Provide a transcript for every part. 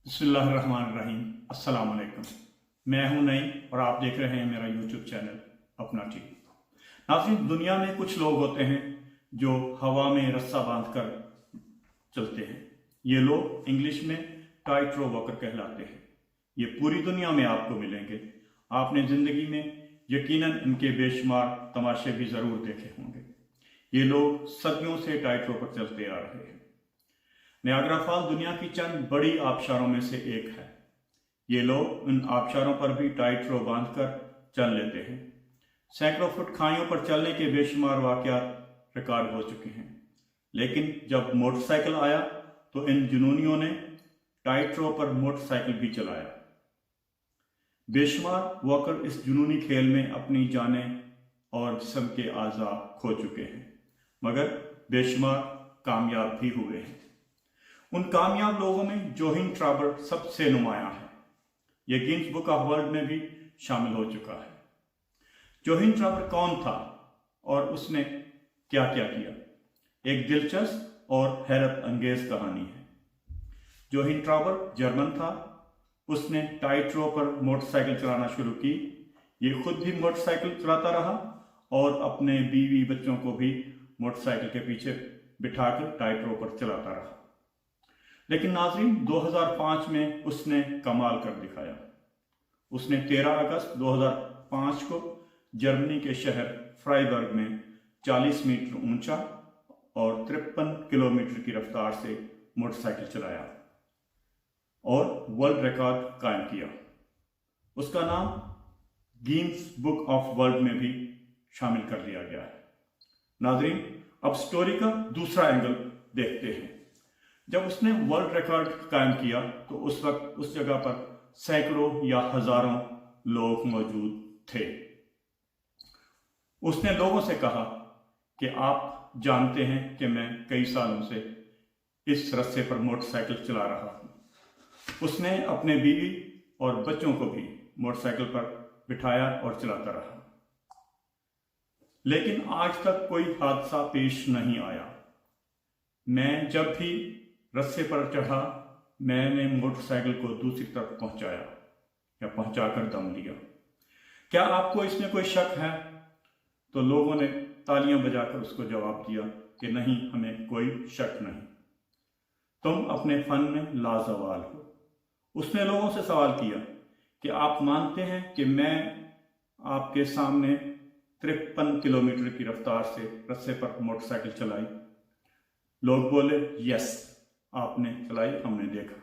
बिस्मिल्लाहिर्रहमानिर्रहीम। अस्सलाम वालेकुम। मैं हूं नईम और आप देख रहे हैं मेरा यूट्यूब चैनल अपना टीवी। नाज़रीन, दुनिया में कुछ लोग होते हैं जो हवा में रस्सा बांधकर चलते हैं। ये लोग इंग्लिश में टाइट रो वॉकर कहलाते हैं। ये पूरी दुनिया में आपको मिलेंगे। आपने जिंदगी में यकीनन इनके बेशुमार तमाशे भी जरूर देखे होंगे। ये लोग सदियों से टाइट रो पर चलते आ रहे हैं। नियाग्रा फॉल दुनिया की चंद बड़ी आबशारों में से एक है। ये लोग उन आबशारों पर भी टाइट रो बांधकर चल लेते हैं। सैकड़ों फुट खाइयों पर चलने के बेशुमार वाकयात रिकॉर्ड हो चुके हैं। लेकिन जब मोटरसाइकिल आया तो इन जुनूनियों ने टाइट रो पर मोटरसाइकिल भी चलाया। बेशुमार वॉकर इस जुनूनी खेल में अपनी जानें और जिस्म के आज़ा खो चुके हैं, मगर बेशुमार कामयाब भी हुए हैं। उन कामयाब लोगों में जोहिन ट्रावर सबसे नुमायां है। यह गिनीज बुक ऑफ वर्ल्ड में भी शामिल हो चुका है। जोहिन ट्रावर कौन था और उसने क्या क्या किया? एक दिलचस्प और हैरत अंगेज कहानी है। जोहिन ट्रावर जर्मन था। उसने टाइट रो पर मोटरसाइकिल चलाना शुरू की। ये खुद भी मोटरसाइकिल चलाता रहा और अपने बीवी बच्चों को भी मोटरसाइकिल के पीछे बिठाकर टाइट रो पर चलाता रहा। लेकिन नाज़रीन, 2005 में उसने कमाल कर दिखाया। उसने 13 अगस्त 2005 को जर्मनी के शहर फ्राइबर्ग में 40 मीटर ऊंचा और 53 किलोमीटर की रफ्तार से मोटरसाइकिल चलाया और वर्ल्ड रिकॉर्ड कायम किया। उसका नाम गिनीज बुक ऑफ वर्ल्ड में भी शामिल कर लिया गया है। नाज़रीन, अब स्टोरी का दूसरा एंगल देखते हैं। जब उसने वर्ल्ड रिकॉर्ड कायम किया तो उस वक्त उस जगह पर सैकड़ों या हजारों लोग मौजूद थे। उसने लोगों से कहा कि आप जानते हैं कि मैं कई सालों से इस रस्ते पर मोटरसाइकिल चला रहा हूं। उसने अपने बीवी और बच्चों को भी मोटरसाइकिल पर बिठाया और चलाता रहा। लेकिन आज तक कोई हादसा पेश नहीं आया। मैं जब भी रस्से पर चढ़ा, मैंने मोटरसाइकिल को दूसरी तरफ पहुंचाया या पहुंचाकर दम लिया। क्या आपको इसमें कोई शक है? तो लोगों ने तालियां बजाकर उसको जवाब दिया कि नहीं, हमें कोई शक नहीं, तुम अपने फन में लाजवाल हो। उसने लोगों से सवाल किया कि आप मानते हैं कि मैं आपके सामने 53 किलोमीटर की रफ्तार से रस्से पर मोटरसाइकिल चलाई? लोग बोले, यस, आपने चलाई, हमने देखा।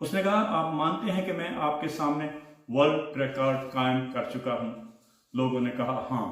उसने कहा, आप मानते हैं कि मैं आपके सामने वर्ल्ड रिकॉर्ड कायम कर चुका हूं? लोगों ने कहा, हाँ,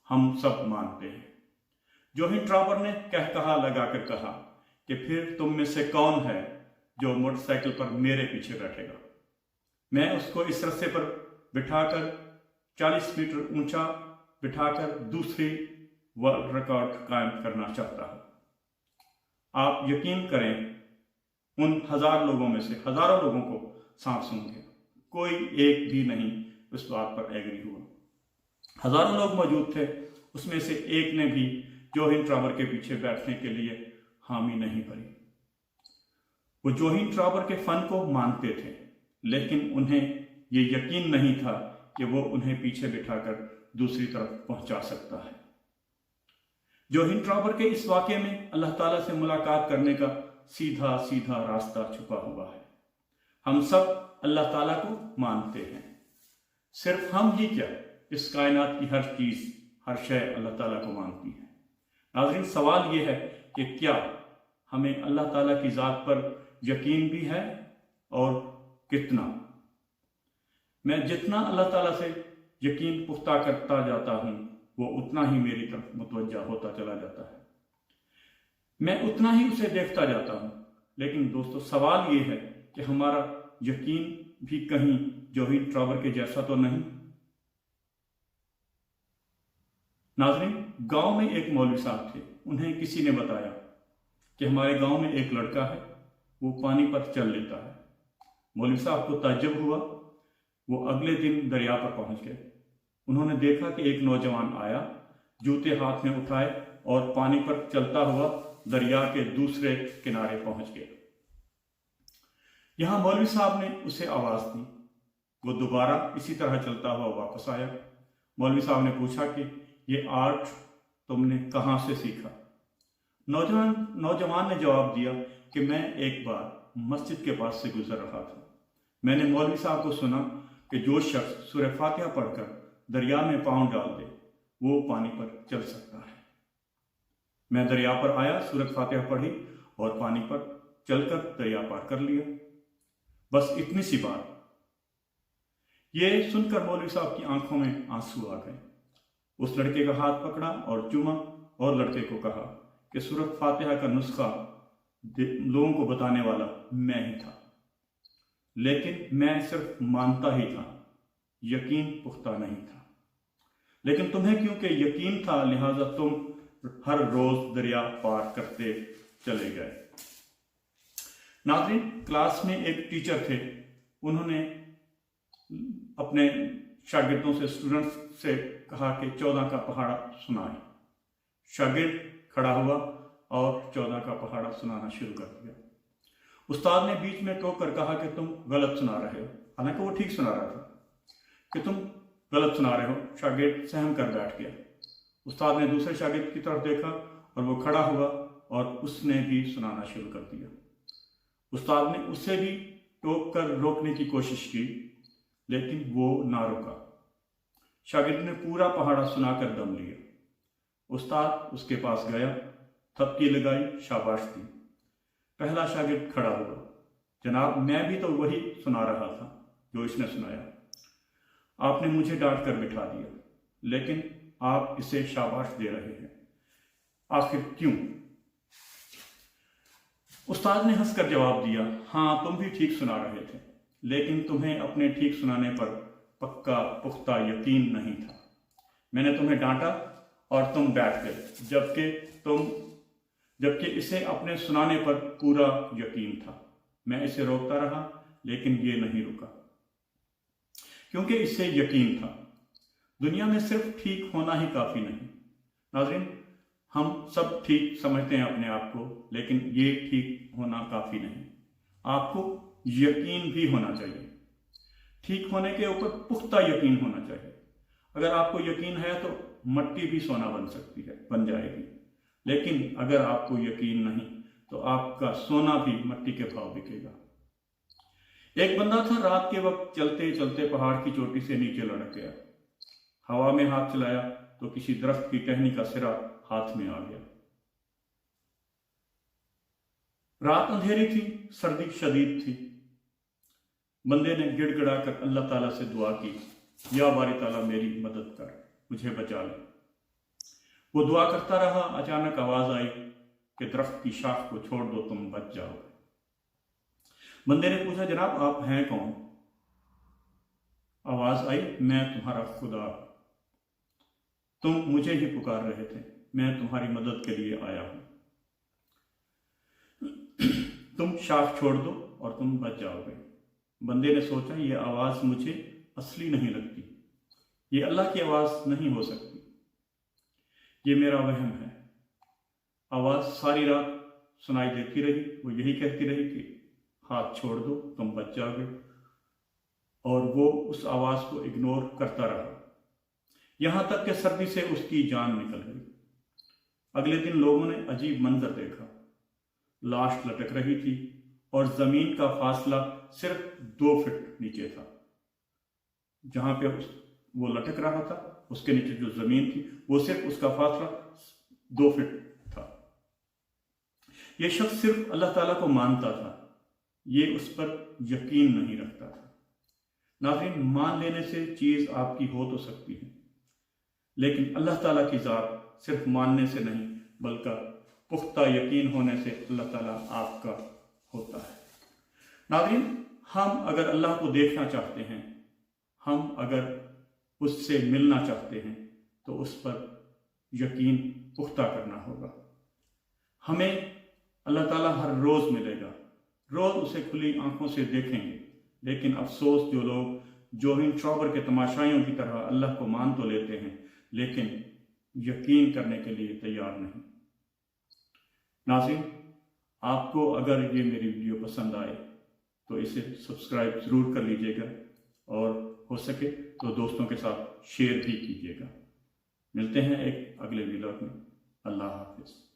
हम सब मानते हैं। जोहिन ट्रावर ने कहा लगाकर कहा कि फिर तुम में से कौन है जो मोटरसाइकिल पर मेरे पीछे बैठेगा? मैं उसको इस रस्ते पर बिठाकर 40 मीटर ऊंचा बिठाकर दूसरी वर्ल्ड रिकॉर्ड कायम करना चाहता हूं। आप यकीन करें, उन हजार लोगों में से हजारों लोगों को सांप सूंघ गया, कोई एक भी नहीं उस बात पर एग्री हुआ। हजारों लोग मौजूद थे, उसमें से एक ने भी जोहिन ट्रावर के पीछे बैठने के लिए हामी नहीं भरी। वो जोहिन ट्रावर के फन को मानते थे, लेकिन उन्हें ये यकीन नहीं था कि वो उन्हें पीछे बिठाकर दूसरी तरफ पहुंचा सकता है। जोहिन ट्रावर के इस वाकये में अल्लाह ताला से मुलाकात करने का सीधा सीधा रास्ता छुपा हुआ है। हम सब अल्लाह ताला को मानते हैं। सिर्फ हम ही क्या, इस कायनात की हर चीज, हर शय अल्लाह ताला को मानती है। नाज़रीन, सवाल यह है कि क्या हमें अल्लाह ताला की ज़ात पर यकीन भी है और कितना? मैं जितना अल्लाह ताला से यकीन पुख्ता करता जाता हूं, वो उतना ही मेरी तरफ मुतवज्जा होता चला जाता है। मैं उतना ही उसे देखता जाता हूं। लेकिन दोस्तों, सवाल ये है कि हमारा यकीन भी कहीं जोहिन ट्रावर के जैसा तो नहीं? नाज़रीन, गांव में एक मौलवी साहब थे। उन्हें किसी ने बताया कि हमारे गांव में एक लड़का है, वो पानी पर चल लेता है। मौलवी साहब को ताज्जुब हुआ। वो अगले दिन दरिया पर पहुंच गए। उन्होंने देखा कि एक नौजवान आया, जूते हाथ में उठाए और पानी पर चलता हुआ दरिया के दूसरे किनारे पहुंच गया। یہاں مولوی صاحب نے اسے آواز دی، وہ دوبارہ اسی طرح چلتا ہوا واپس آیا۔ مولوی صاحب نے پوچھا کہ یہ آرٹ تم نے کہاں سے سیکھا؟ نوجوان نے جواب دیا کہ میں ایک بار مسجد کے پاس سے گزر رہا تھا، میں نے مولوی صاحب کو سنا کہ جو شخص سورہ فاتحہ پڑھ کر دریا میں پاؤں ڈال دے وہ پانی پر چل سکتا ہے۔ میں دریا پر آیا، سورۃ فاتحہ پڑھی اور پانی پر چل کر دریا پار کر لیا، بس اتنی سی بات۔ یہ سن کر مولوی صاحب کی آنکھوں میں آنسو آ گئے۔ اس لڑکے کا ہاتھ پکڑا اور چوما اور لڑکے کو کہا کہ سورۃ فاتحہ کا نسخہ لوگوں کو بتانے والا میں ہی تھا، لیکن میں صرف مانتا ہی تھا، یقین پختہ نہیں تھا۔ لیکن تمہیں کیونکہ یقین تھا لہذا تم ہر روز دریا پار کرتے چلے گئے۔ ناظرین، کلاس میں ایک ٹیچر تھے، انہوں نے اپنے شاگردوں سے، اسٹوڈنٹس سے کہا کہ 14 کا پہاڑا سنائیں۔ شاگرد کھڑا ہوا اور 14 کا پہاڑا سنانا شروع کر دیا۔ استاد نے بیچ میں ٹوک کر کہا کہ تم غلط سنا رہے ہو، حالانکہ وہ ٹھیک سنا رہا تھا، کہ تم غلط سنا رہے ہو۔ شاگرد سہم کر بیٹھ گیا۔ استاد نے دوسرے شاگرد کی طرف دیکھا اور وہ کھڑا ہوا اور اس نے بھی سنانا شروع کر دیا۔ استاد نے اسے بھی ٹوک کر روکنے کی کوشش کی، لیکن وہ نہ رکا۔ شاگرد نے پورا پہاڑا سنا کر دم لیا۔ استاد اس کے پاس گیا، تھپکی لگائی، شاباش دی۔ پہلا شاگرد کھڑا ہوا، جناب میں بھی تو وہی سنا رہا تھا جو اس نے سنایا، آپ نے مجھے ڈانٹ کر بٹھا دیا، لیکن آپ اسے شاباش دے رہے ہیں، آخر کیوں؟ استاد نے ہنس کر جواب دیا، ہاں تم بھی ٹھیک سنا رہے تھے، لیکن تمہیں اپنے ٹھیک سنانے پر پکا پختہ یقین نہیں تھا۔ میں نے تمہیں ڈانٹا اور تم بیٹھ گئے، جبکہ اسے اپنے سنانے پر پورا یقین تھا۔ میں اسے روکتا رہا لیکن یہ نہیں رکا، کیونکہ اسے یقین تھا۔ دنیا میں صرف ٹھیک ہونا ہی کافی نہیں۔ ناظرین، ہم سب ٹھیک سمجھتے ہیں اپنے آپ کو، لیکن یہ ٹھیک ہونا کافی نہیں، آپ کو یقین بھی ہونا چاہیے۔ ٹھیک ہونے کے اوپر پختہ یقین ہونا چاہیے۔ اگر آپ کو یقین ہے تو مٹی بھی سونا بن جائے گی، لیکن اگر آپ کو یقین نہیں تو آپ کا سونا بھی مٹی کے بھاؤ بکے گا۔ ایک بندہ تھا، رات کے وقت چلتے چلتے پہاڑ کی چوٹی سے نیچے لڑک گیا۔ ہوا میں ہاتھ چلایا تو کسی درخت کی ٹہنی کا سرا ہاتھ میں آ گیا۔ رات اندھیری تھی، سردی شدید تھی۔ بندے نے گڑ گڑا کر اللہ تعالیٰ سے دعا کی، یا باری تعالیٰ میری مدد کر، مجھے بچا لے۔ وہ دعا کرتا رہا، اچانک آواز آئی کہ درخت کی شاخ کو چھوڑ دو، تم بچ جاؤ۔ بندے نے پوچھا، جناب آپ ہیں کون؟ آواز آئی، میں تمہارا خدا، تم مجھے ہی پکار رہے تھے، میں تمہاری مدد کے لیے آیا ہوں، تم شاخ چھوڑ دو اور تم بچ جاؤ گے۔ بندے نے سوچا، یہ آواز مجھے اصلی نہیں لگتی، یہ اللہ کی آواز نہیں ہو سکتی، یہ میرا وہم ہے۔ آواز ساری رات سنائی دیتی رہی، وہ یہی کہتی رہی کہ ہاتھ چھوڑ دو، تم بچ جاؤ گے، اور وہ اس آواز کو اگنور کرتا رہا، یہاں تک کہ سردی سے اس کی جان نکل گئی۔ اگلے دن لوگوں نے عجیب منظر دیکھا، لاش لٹک رہی تھی اور زمین کا فاصلہ صرف 2 فٹ نیچے تھا۔ جہاں پہ وہ لٹک رہا تھا اس کے نیچے جو زمین تھی وہ صرف اس کا فاصلہ 2 فٹ تھا۔ یہ شخص صرف اللہ تعالیٰ کو مانتا تھا، یہ اس پر یقین نہیں رکھتا تھا۔ ناظرین، مان لینے سے چیز آپ کی ہو تو سکتی ہے، لیکن اللہ تعالیٰ کی ذات صرف ماننے سے نہیں بلکہ پختہ یقین ہونے سے اللہ تعالیٰ آپ کا ہوتا ہے۔ ناظرین، ہم اگر اللہ کو دیکھنا چاہتے ہیں، ہم اگر اس سے ملنا چاہتے ہیں تو اس پر یقین پختہ کرنا ہوگا۔ ہمیں اللہ تعالیٰ ہر روز ملے گا، روز اسے کھلی آنکھوں سے دیکھیں گے، لیکن افسوس جو لوگ جوہین ٹراور کے تماشائیوں کی طرح اللہ کو مان تو لیتے ہیں لیکن یقین کرنے کے لیے تیار نہیں۔ ناظرین، آپ کو اگر یہ میری ویڈیو پسند آئے تو اسے سبسکرائب ضرور کر لیجیے گا، اور ہو سکے تو دوستوں کے ساتھ شیئر بھی کیجیے گا۔ ملتے ہیں ایک اگلے ولاگ میں۔ اللہ حافظ۔